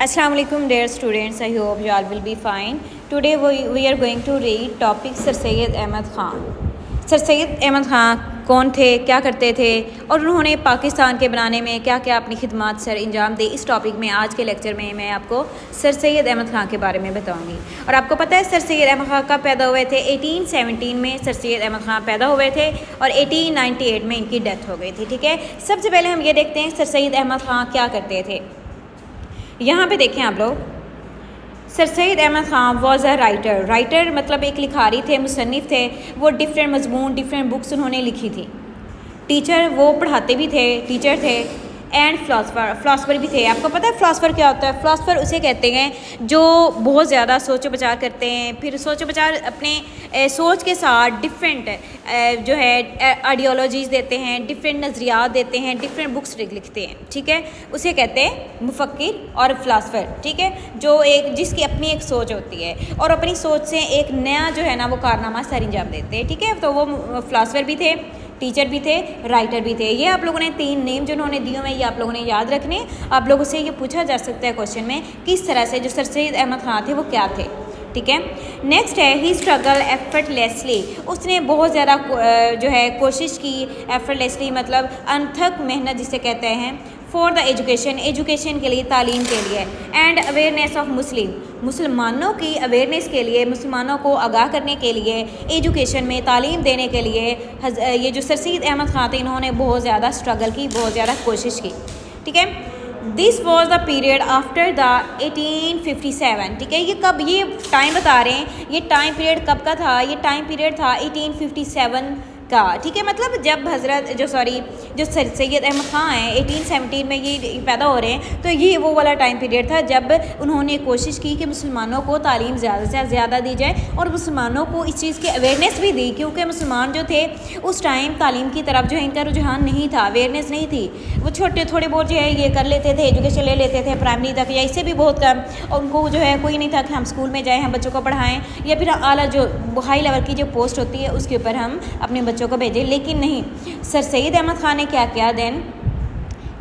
Assalamu alaikum dear students, I hope you all will be fine. Today we are going to read topic Sir Syed Ahmad Khan. Sir Syed Ahmad Khan कौन थे, क्या करते थे और उन्होंने पाकिस्तान के बनाने में क्या क्या अपनी खिदमत सर अंजाम दी। इस टॉपिक में आज के लेक्चर में मैं आपको सर सैयद अहमद ख़ान के बारे में बताऊंगी। और आपको पता है सर सैयद अहमद ख़ान कब पैदा हुए थे? 1817 में सर सैयद अहमद ख़ान पैदा हुए थे और 1898 में इनकी डेथ हो गई थी। ठीक है, सबसे पहले हम ये देखते हैं सर सैयद अहमद ख़ान क्या करते थे। यहाँ पे देखें आप लोग, sir Syed Ahmad Khan was a writer मतलब एक लिखारी थे, मुसन्निफ़ थे। वो डिफरेंट मजमून डिफरेंट बुक्स उन्होंने लिखी थी। टीचर, वो पढ़ाते भी थे, टीचर थे। एंड फ़िलासफ़र भी थे। आपको पता है फ़िलासफ़र क्या होता है? फ़िलासफ़र उसे कहते हैं जो बहुत ज़्यादा सोच विचार करते हैं, फिर सोच विचार अपने सोच के साथ डिफरेंट जो है आइडियोलॉजीज़ देते हैं, डिफरेंट नज़रियात देते हैं, डिफरेंट बुक्स लिखते हैं। ठीक है, उसे कहते हैं मुफ़क्किर और फ़िलासफ़र। ठीक है, जो एक जिसकी अपनी एक सोच होती है और अपनी सोच से एक नया जो है ना वो कारनामा सर अंजाम देते हैं। ठीक है, तो वो फ़िलासफ़र भी थे, टीचर भी थे, राइटर भी थे। ये आप लोगों ने 3 नेम जिन्होंने दिए हुए ये आप लोगों ने याद रखने। आप लोगों से ये पूछा जा सकता है क्वेश्चन में किस तरह से जो सर सैयद अहमद ख़ान थे वो क्या थे। ठीक है, नेक्स्ट है ही स्ट्रगल एफर्टलेसली। उसने बहुत ज़्यादा जो है कोशिश की, एफर्टलेसली मतलब अनथक मेहनत जिसे कहते हैं, फॉर द एजुकेशन के लिए, तालीम के लिए। एंड अवेयरनेस ऑफ मुसलमानों की अवेयरनेस के लिए, मुसलमानों को आगाह करने के लिए, एजुकेशन में तालीम देने के लिए ये जो सर सैयद अहमद ख़ान थे इन्होंने बहुत ज़्यादा स्ट्रगल की, बहुत ज़्यादा कोशिश की। ठीक है, this was the period after the 1857। ठीक है, ये कब, ये टाइम बता रहे हैं, ये टाइम पीरियड कब का था? ये टाइम पीरियड था 1857 का। ठीक है, मतलब जब जो सर सैयद अहमद ख़ान हैं 1817 में ये पैदा हो रहे हैं, तो ये वो वाला टाइम पीरियड था जब उन्होंने कोशिश की कि मुसलमानों को तालीम ज़्यादा से ज़्यादा दी जाए और मुसलमानों को इस चीज़ की अवेयरनेस भी दी, क्योंकि मुसलमान जो थे उस टाइम तालीम की तरफ जो है इनका रुझान नहीं था, अवेयरनेस नहीं थी। वो छोटे थोड़े बहुत जो है ये कर लेते थे, एजुकेशन ले लेते थे प्राइमरी तक या इससे भी बहुत कम, और उनको जो है कोई नहीं था कि हम स्कूल में जाएँ, हम बच्चों को पढ़ाएँ या फिर आला जो हाई लेवल की जो पोस्ट होती है उसके ऊपर हम अपने बच्चों को भेजे। लेकिन नहीं, सर सैयद अहमद ख़ान ने क्या किया देन?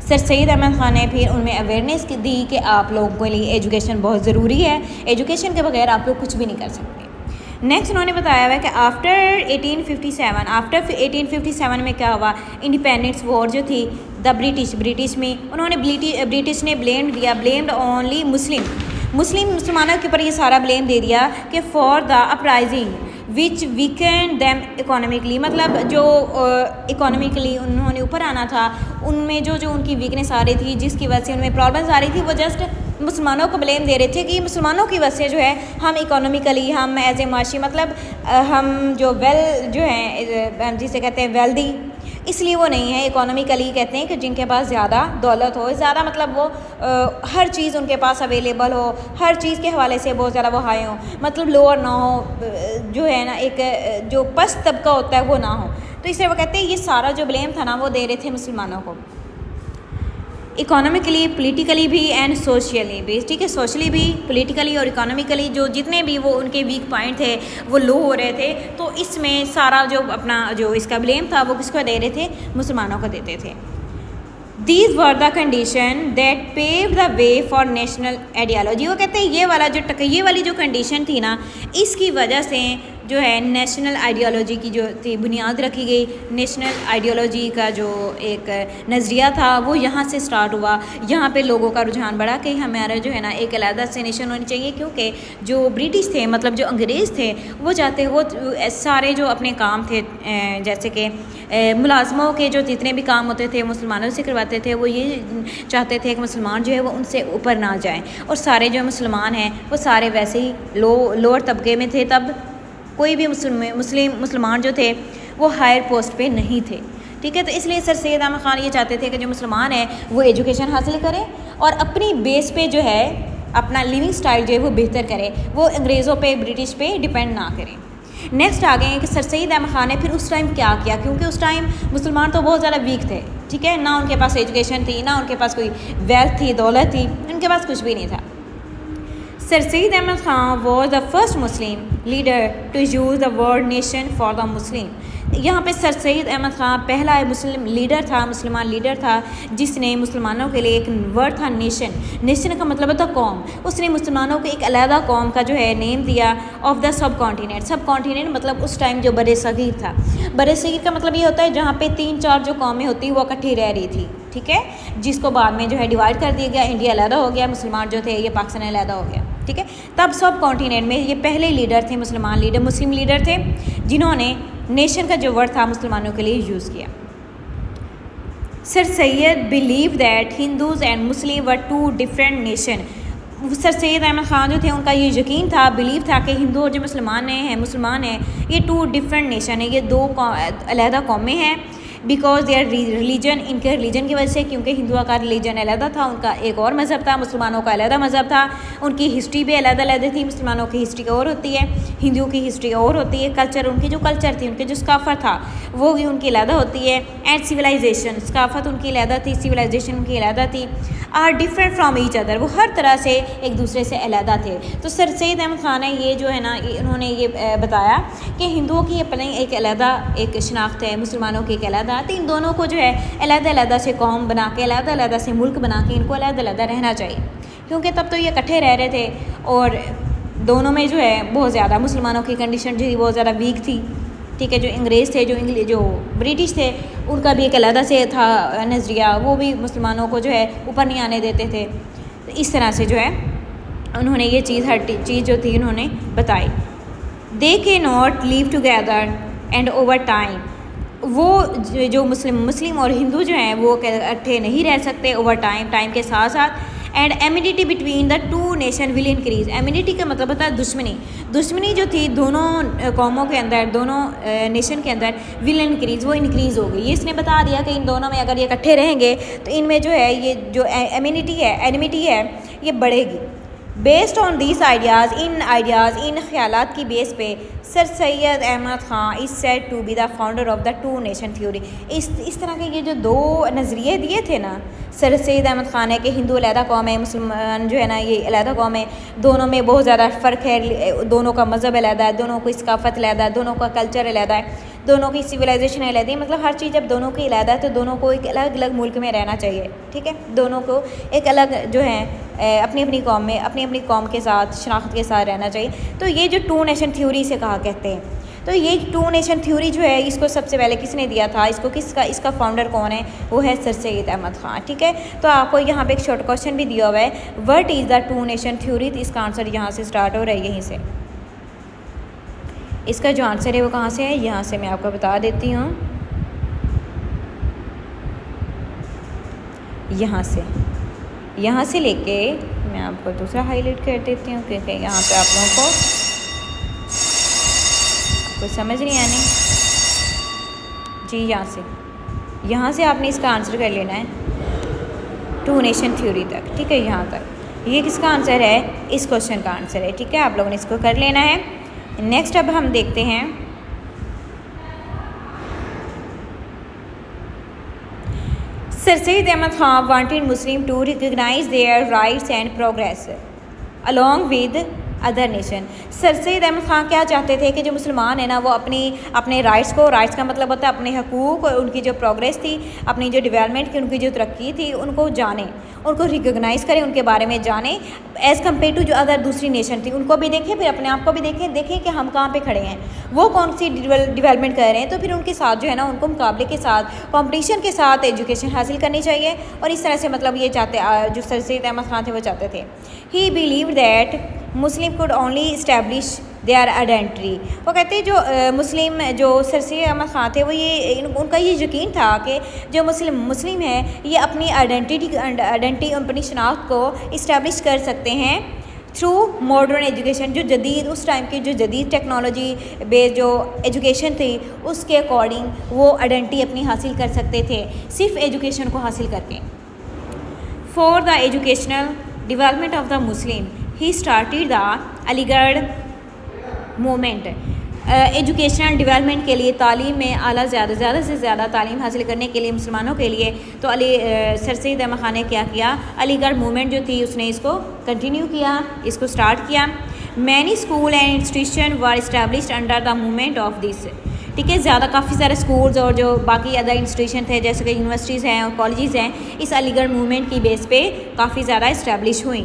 सर सैयद अहमद ख़ान ने फिर उनमें अवेयरनेस दी कि आप लोगों के लिए एजुकेशन बहुत ज़रूरी है, एजुकेशन के बगैर आप लोग कुछ भी नहीं कर सकते। नेक्स्ट उन्होंने बताया हुआ कि आफ्टर 1857 में क्या हुआ? इंडिपेंडेंस वॉर जो थी द ब्रिटिश में उन्होंने ब्रिटिश ने ब्लेम्ड ओनली मुसलमानों के ऊपर ये सारा ब्लेम दे दिया कि for the uprising which weekend them economically, मतलब जो इकोनॉमिकली उन्होंने ऊपर आना था उनमें जो उनकी वीकनेस आ रही थी, जिसकी वजह से उनमें प्रॉब्लम्स आ रही थी, वो जस्ट मुसलमानों को ब्लेम दे रहे थे कि मुसलमानों की वजह से जो है हम इकोनॉमिकली, हम एज ए माशी मतलब हम जो जो हैं जिसे कहते हैं वेल्दी, इसलिए वो नहीं है। इकोनॉमिकली कहते हैं कि जिनके पास ज़्यादा दौलत हो, ज़्यादा मतलब वो हर चीज़ उनके पास अवेलेबल हो, हर चीज़ के हवाले से बहुत ज़्यादा वो हाई हो, मतलब लोअर ना हो, जो है ना एक जो पस्त तबका होता है वो ना हो। तो इसलिए वो कहते हैं ये सारा जो ब्लेम था ना वो दे रहे थे मुसलमानों को, इकोनॉमिकली, पॉलिटिकली भी एंड सोशली भी। ठीक है, सोशली भी, पॉलिटिकली और इकोनॉमिकली जो जितने भी वो उनके वीक पॉइंट थे वो लो हो रहे थे, तो इसमें सारा जो अपना जो इसका ब्लेम था वो किसको दे रहे थे? मुसलमानों को देते थे। These were the condition that pave the way for national ideology. वो कहते हैं ये वाली जो कंडीशन थी ना, इसकी वजह से जो है नेशनल आइडियोलॉजी की जो थी बुनियाद रखी गई। नेशनल आइडियोलॉजी का जो एक नज़रिया था वो यहाँ से स्टार्ट हुआ। यहाँ पे लोगों का रुझान बढ़ा कि हमारा जो है ना एक अलग से नेशन होनी चाहिए, क्योंकि जो ब्रिटिश थे मतलब जो अंग्रेज़ थे वो चाहते वो सारे जो अपने काम थे जैसे कि मुलाजमों के जो जितने भी काम होते थे मुसलमानों से करवाते थे, वो ये चाहते थे कि मुसलमान जो है वो उनसे ऊपर ना जाएँ, और सारे जो मुसलमान हैं वो सारे वैसे ही लोअर तबके में थे। तब कोई भी मुसलमान जो थे वो हायर पोस्ट पे नहीं थे। ठीक है, तो इसलिए सर सैयद अहमद ख़ान ये चाहते थे कि जो मुसलमान हैं वो एजुकेशन हासिल करें और अपनी बेस पे जो है अपना लिविंग स्टाइल जो है वो बेहतर करें, वो अंग्रेज़ों पे, ब्रिटिश पे डिपेंड ना करें। नेक्स्ट आ गए हैं कि सर सैयद अहमद ख़ान ने फिर उस टाइम क्या किया, क्योंकि उस टाइम मुसलमान तो बहुत ज़्यादा वीक थे। ठीक है, ना उनके पास एजुकेशन थी, ना उनके पास कोई वेल्थ थी, दौलत थी, उनके पास कुछ भी नहीं था। Sir Syed Ahmad Khan was the first Muslim leader to use the word nation for the Muslim. यहाँ पे सर सैयद अहमद ख़ान पहला मुस्लिम लीडर था, मुसलमान लीडर था, जिसने मुसलमानों के लिए एक वर्ड था नेशन। नेशन का मतलब होता कौम। उसने मुसलमानों को एक अलहदा कौम का जो है नेम दिया ऑफ द सब कॉन्टीनेंट। सब कॉन्टीनेंट मतलब उस टाइम जो बरे सग़ीर था। बरे सग़ीर का मतलब ये होता है जहाँ पे 3-4 जो कौमें होती वो इकट्ठी रह रही थी, ठीक है, जिसको बाद में जो है डिवाइड कर दिया गया, इंडिया अलहदा हो गया, मुसलमान जो थे ये पाकिस्तान अलहदा हो गया, ठीक है। तब सब कॉन्टीनेंट में ये पहले लीडर थे, मुसलमान लीडर, मुस्लिम लीडर थे, जिन्होंने नेशन का जो वर्ड था मुसलमानों के लिए यूज़ किया। Sir Syed believe that Hindus and Muslim were 2 different nation. Sir Syed Ahmad Khan जो थे उनका ये यकीन था, बिलीव था कि हिंदू और जो मुसलमान हैं ये 2 डिफरेंट नेशन है, ये 2 अलहदा कौमें हैं। बिकॉज देयर रिलीजन, इनके रिलीजन की वजह से, क्योंकि हिंदुओं का रिलीजन अलहदा था, उनका एक और मज़हब था, मुसलमानों का अलहदा मज़हब था, उनकी हिस्ट्री भी अलग थी। मुसलमानों की हिस्ट्री और होती है, हिंदुओं की हिस्ट्री और होती है, कल्चर, उनकी जो कल्चर थी, उनके जो सकाफ़त था वो भी उनकी अलहदा होती है। एंड सिविलाइजेशन, सकाफ़त उनकी अलहदा थी, सिविलाइजेशन उनकी अलहदा थी। Are different from each other, वो हर तरह से एक दूसरे से अलहदा थे। तो सर सैयद अहमद ख़ान है ये जो है ना, इन्होंने ये बताया कि हिंदुओं की अपनी एक अलहदा एक शनाख्त है, मुसलमानों की एक अलहदा, तो इन दोनों को जो है अलहदा से कौम बना के, अलहदा से मुल्क बना के इनको अलहदा रहना चाहिए, क्योंकि तब तो ये इकट्ठे रह रहे थे और दोनों में जो है बहुत ज़्यादा मुसलमानों की कंडीशन जो थी बहुत ज़्यादा वीक थी, ठीक है। जो अंग्रेज़ थे, जो ब्रिटिश थे, उनका भी एक अलहदा से था नज़रिया, वो भी मुसलमानों को जो है ऊपर नहीं आने देते थे। तो इस तरह से जो है उन्होंने ये चीज़, हर चीज़ जो थी उन्होंने बताई। दे के not live together and over time, वो जो मुस्लिम और हिंदू जो हैं वो इकट्ठे नहीं रह सकते ओवर टाइम के साथ साथ। And amenity between the 2 nation will increase. Amenity का मतलब होता है दुश्मनी जो थी दोनों कौमों के अंदर, दोनों नेशन के अंदर, विल इंक्रीज़, वो इंक्रीज़ हो गई। ये इसने बता दिया कि इन दोनों में अगर ये इकट्ठे रहेंगे तो इनमें जो है ये जो एनिमिटी है ये बढ़ेगी। बेस्ड ऑन दिस आइडियाज़, इन ख्यालात की बेस पे sir Syed Ahmad Khan is said to be the founder of the 2 nation theory. इस तरह के ये जो 2 नज़रिए दिए थे ना सर सैयद अहमद ख़ान है कि हिंदू अलहदा कौम है, मुसलमान जो है ना ये अलहदा कौम है, दोनों में बहुत ज़्यादा फ़र्क है, दोनों का मज़हब अलहदा है, दोनों की सकाफ़त अलहदा है, दोनों का कल्चर अलहदा है, दोनों की सिविलाइजेशन अलहदा है, मतलब हर चीज़ जब दोनों की अलहदा है तो दोनों को एक अलग अलग मुल्क में रहना चाहिए, ठीक है। दोनों को एक अलग जो है अपनी कौम में, अपनी कौम के साथ, शनाख्त के साथ रहना चाहिए। तो ये जो 2 नेशन थ्योरी से कहा कहते हैं, तो ये 2 नेशन थ्योरी जो है इसको सबसे पहले किसने दिया था, इसका फाउंडर कौन है, वो है सर सैयद अहमद ख़ान, ठीक है। तो आपको यहाँ पे एक शॉर्ट क्वेश्चन भी दिया हुआ है, what is the 2 nation theory. तो इसका आंसर यहाँ से स्टार्ट हो रहा है, यहीं से। इसका जो आंसर है वो कहाँ से है, यहाँ से मैं आपको बता देती हूँ, यहाँ से लेके मैं आपको दूसरा हाईलाइट कर देती हूँ, क्योंकि यहाँ पे आप लोगों को कुछ समझ नहीं आनी जी। यहाँ से आपने इसका आंसर कर लेना है 2 नेशन थ्योरी तक, ठीक है, यहाँ तक। ये किसका आंसर है, इस क्वेश्चन का आंसर है, ठीक है, आप लोगों ने इसको कर लेना है। नेक्स्ट अब हम देखते हैं sir Syed Ahmad Khan wanted Muslim to recognise their rights and progress along with other nation. Sir Syed Ahmad Khan क्या चाहते थे कि जो मुसलमान है ना वो अपने राइट्स का मतलब होता है अपने हकूक़ और उनकी जो प्रोग्रेस थी, अपनी जो डेवलपमेंट की, उनकी जो तरक्की थी, उनको जाने, उनको रिकग्नाइज़ करें, उनके बारे में जाने एज़ कम्पेयर टू जो अदर दूसरी नेशन थी, उनको भी देखें, फिर अपने आप को भी देखें कि हम कहाँ पे खड़े हैं, वो कौन सी डेवलपमेंट कर रहे हैं। तो फिर उनके साथ जो है ना उनको मुकाबले के साथ, कॉम्पिटिशन के साथ एजुकेशन हासिल करनी चाहिए। और इस तरह से मतलब ये जो सर सैयद अहमद ख़ान थे वो चाहते थे। ही believe that Muslim could only establish their identity. वो कहते हैं जो सर सैयद अहमद ख़ान थे वो उनका ये यकीन था कि जो मुस्लिम है ये अपनी आइडेंटिटी अपनी शनाख्त को इस्टेब्लिश कर सकते हैं थ्रू मॉडर्न एजुकेशन। जो जदीद उस टाइम की जो जदीद टेक्नोलॉजी बेस्ड जो एजुकेशन थी उसके अकॉर्डिंग वो आइडेंटिटी अपनी हासिल कर सकते थे सिर्फ एजुकेशन को हासिल करके। For the educational development of the Muslim he started the Aligarh movement. Educational development के लिए, तालीम में आला ज़्यादा से ज़्यादा तालीम हासिल करने के लिए मुसलमानों के लिए तो सर सैयद अहमद ख़ान ने क्या किया, अलीगढ़ मूवमेंट जो थी उसने इसको कंटिन्यू किया, इसको स्टार्ट किया। Many school and institution were established under the movement of this. ठीक है। ज़्यादा काफ़ी सारे स्कूल्स और जो बाकी अदर इंस्टीट्यूशन थे जैसे कि यूनिवर्सिटीज़ हैं और कॉलेजेस हैं, इस अलीगढ़ मूवमेंट की बेस पे काफ़ी ज़्यादा इस्टेब्लिश हुई,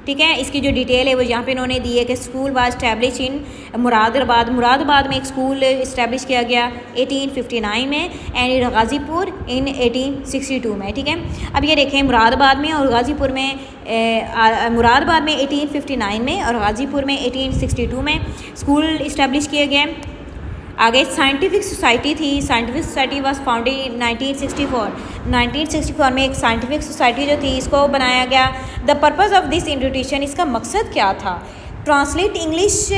ठीक है। इसकी जो डिटेल है वो यहाँ पे इन्होंने दी है कि school was establish in Moradabad में एक स्कूल इस्टेब्लिश किया गया 1859 में एंड गाज़ीपुर इन 1862 में, ठीक है। अब ये देखें मुरादाबाद में और गाज़ीपुर में, मुरादाबाद में 1859 में और गाज़ीपुर में 1862 में स्कूल इस्टेब्लिश किए गए। आगे साइंटिफिक सोसाइटी थी, scientific society was founded in 1964 में एक साइंटिफिक सोसाइटी जो थी इसको बनाया गया। The purpose of this institution, इसका मकसद क्या था? Translate English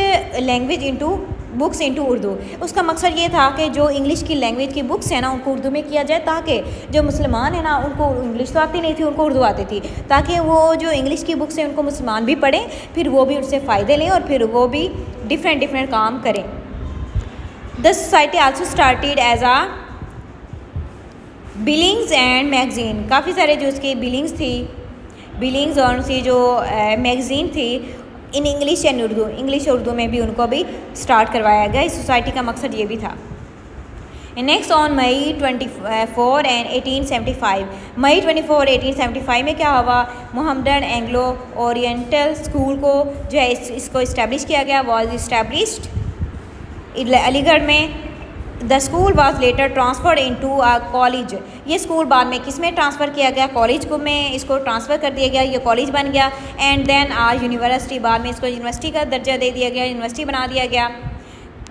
language into books into Urdu. उसका मकसद ये था कि जो इंग्लिश की लैंग्वेज की बुक्स हैं ना उनको उर्दू में किया जाए, ताकि जो मुसलमान हैं ना उनको इंग्लिश तो आती नहीं थी, उनको उर्दू आती थी, ताकि वो जो इंग्लिश की बुक्स हैं उनको मुसलमान भी पढ़ें, फिर वो भी उससे फ़ायदे लें और फिर वो भी डिफरेंट काम करें। The society also started as a billings and magazine. काफ़ी सारे जो उसकी बिलिंग्स और उसकी जो मैगज़ीन थी in English and Urdu, English और उर्दू में भी उनको भी स्टार्ट करवाया गया। इस सोसाइटी का मकसद ये भी था। नेक्स्ट ऑन मई 24 एंड 1875, मई 24 1875 में क्या हुआ? मोहम्मदन एंग्लो ओरिएंटल स्कूल को जो है इसको इस्टेब्लिश किया गया, वॉज इस्टेब्लिश्ड अलीगढ़ में। The school was later transferred into a college. ये स्कूल बाद में किस में ट्रांसफ़र किया गया? कॉलेज को में इसको ट्रांसफ़र कर दिया गया, ये कॉलेज बन गया। एंड देन यूनिवर्सिटी, बाद में इसको यूनिवर्सिटी का दर्जा दे दिया गया, यूनिवर्सिटी बना दिया गया।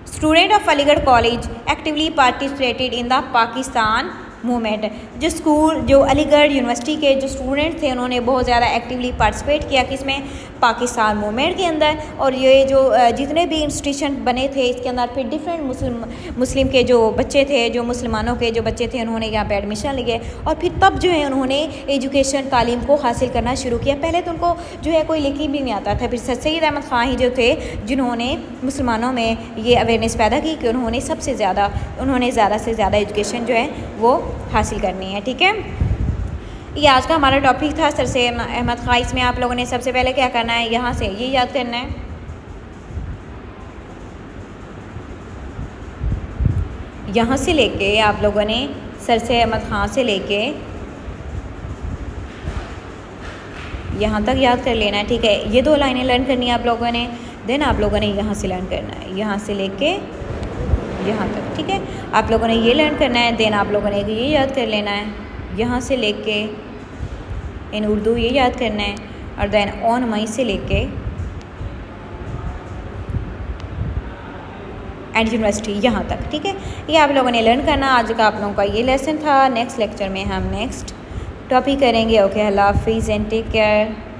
Student of Aligarh college actively participated in the Pakistan movement. जो अलीगढ़ यूनिवर्सिटी के जो स्टूडेंट थे उन्होंने बहुत ज़्यादा एक्टिवली पार्टिसिपेट किया किसमें? पाकिस्तान मूवमेंट के अंदर। और ये जो जितने भी इंस्टीट्यूशन बने थे इसके अंदर फिर डिफरेंट मुस्लिम के जो बच्चे थे, जो मुसलमानों के जो बच्चे थे उन्होंने यहाँ पे एडमिशन लिए और फिर तब जो है उन्होंने एजुकेशन तालीम को हासिल करना शुरू किया। पहले तो उनको जो है कोई लिखी भी नहीं आता था। फिर सर सैयद अहमद ख़ान ही जो थे जिन्होंने मुसलमानों में ये अवेयरनेस पैदा की कि उन्होंने ज़्यादा से ज़्यादा एजुकेशन जो है वो हासिल करनी है, ठीक है। ये आज का हमारा टॉपिक था सर सैयद अहमद ख़ान। इसमें आप लोगों ने सबसे पहले क्या करना है, यहाँ से ये याद करना है, यहाँ से लेके आप लोगों ने सर सैयद अहमद ख़ान से लेके यहाँ तक याद कर लेना है, ठीक है। ये 2 लाइनें लर्न करनी है आप लोगों ने। देन आप लोगों ने यहाँ से लर्न करना है, यहाँ से लेके यहाँ तक, ठीक है। आप लोगों ने ये लर्न करना है। देन आप लोगों ने ये याद कर लेना है, यहाँ से लेके इन उर्दू ये याद करना है। और देन ऑन मई से लेके एंड यूनिवर्सिटी यहाँ तक, ठीक है। ये आप लोगों ने लर्न करना। आज का आप लोगों का ये लेसन था। नेक्स्ट लेक्चर में हम नेक्स्ट टॉपिक करेंगे। ओके, अल्लाह हाफिज़ एंड टेक केयर।